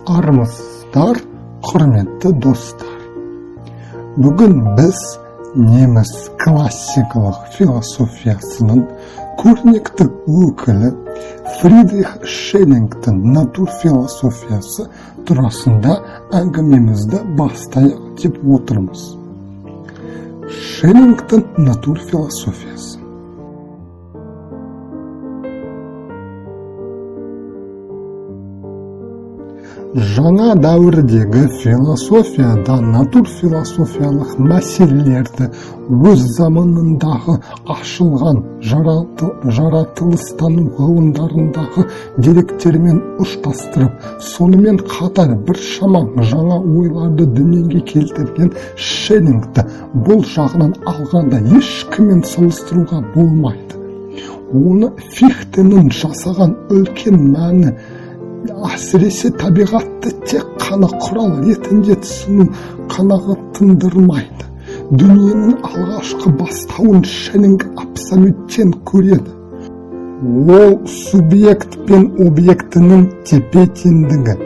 Армысыздар, құрметті достар. Бүгін біз неміс классикалық философиясының көрнекті өкілі Фридрих Шеллингтің натур философиясы турасында әңгімемізді бастайық деп отырмыз. Шеллингтің натур философиясы. Жаңа дәуірдегі философияда натур философиялық мәселелерді өз заманындағы ашылған жаратылыстану ғылымдарындағы деректермен ұштастырып, сонымен қатар біршама жаңа ойларды дүниеге келтірген Шеллингті бұл жағынан алғанда ешкіммен салыстыруға болмайды. Оны Фихтенің жасаған үлкен мәні, әсіресе табиғатты тек қана құрал ретінде түсіну қанағаттандырмайды. Дүниенің алғашқы бастауын Шеллинг абсолюттен көреді. Ол субъект пен объектінің тепе-теңдігі.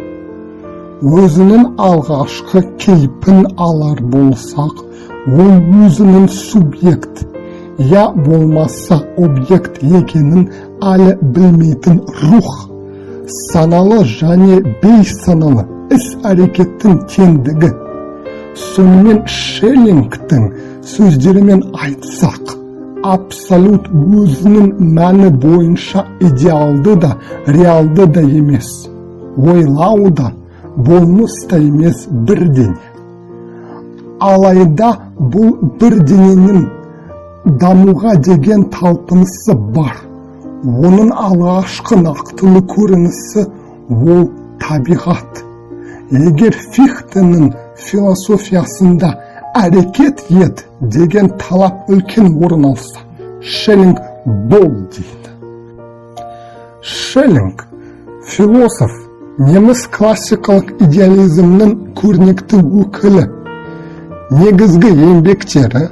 Өзінің алғашқы кейпін алар болсақ, ол өзінің субъект, я болмаса объект екенін әлі білмейтін рух, саналы және бейсаналы іс-әрекеттің теңдігі. Сонымен Шеллингтің сөздерімен айтсақ, абсолют өзінің мәні бойынша идеалды да, реалды да емес, ойлау да, болмыс та емес бірден. Алайда бұл бірдененің дамуға деген талпынысы бар. Оның алғашқы нақтылы көрінісі ол табиғат. Егер Фихтенің философиясында әрекет ет деген талап үлкен орын алса, Шеллинг бол дейді. Шеллинг, философ, неміс классикалық идеализмнің көрнекті өкілі. Негізгі еңбектері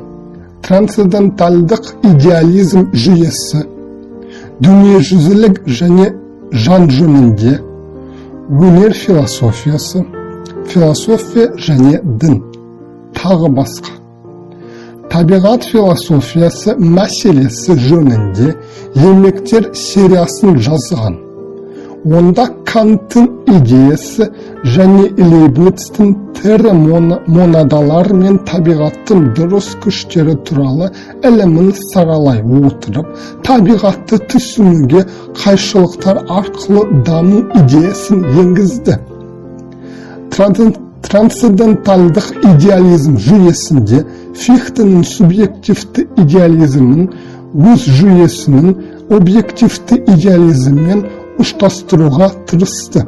трансцендентальдық идеализм жүйесі, дүниежүзілік және жан жөнінде, өнер философиясы, философия және дін, тағы басқа. Табиғат философиясы мәселесі жөнінде еңбектер сериясын жазған. Онда Канттың идеясы және Лейбництің тірі монадалар мен табиғаттың дұрыс күштері туралы ілімін саралай отырып, табиғатты түсінуге қайшылықтар арқылы даму идеясын енгізді. Трансцендентальдық идеализм жүйесінде Фихтенің субъективті идеализмін өз жүйесінің объективті идеализммен ұштастыруға тырысты.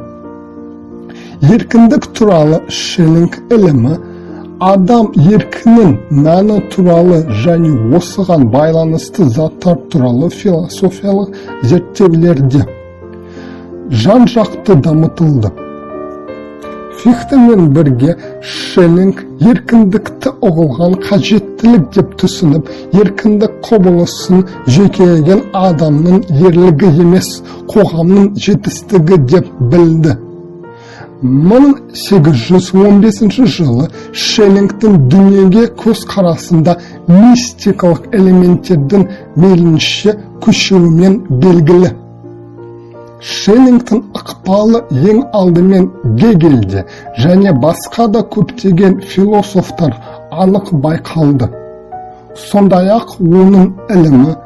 Еркіндік туралы Шеллинг ілімі адам еркінің мәні туралы және осыған байланысты заттар туралы философиялық зерттеулерде жан-жақты дамытылды. Фихтемен бірге Шеллинг еркіндікті ұғылған қажеттілік деп түсініп, еркіндік құбылысын жекелеген адамның ерлігі емес, қоғамның жетістігі деп білді. 1815 жылы Шеллингтің дүниеге көзқарасында мистикалық элементтердің мейлінше көшуімен белгілі. Шеллингтің ықпалы ең алдымен Гегельде және басқа да көптеген философтар анық байқалды. Сондай-ақ оның ілімі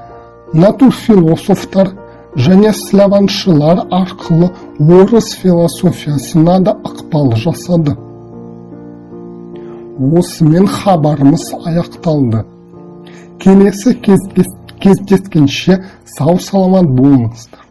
натурфилософтар және славяншылар арқылы орыс философиясына да ықпал жасады. Осымен хабарымыз аяқталды. Келесі кездескенше сау саламат болыңыздар.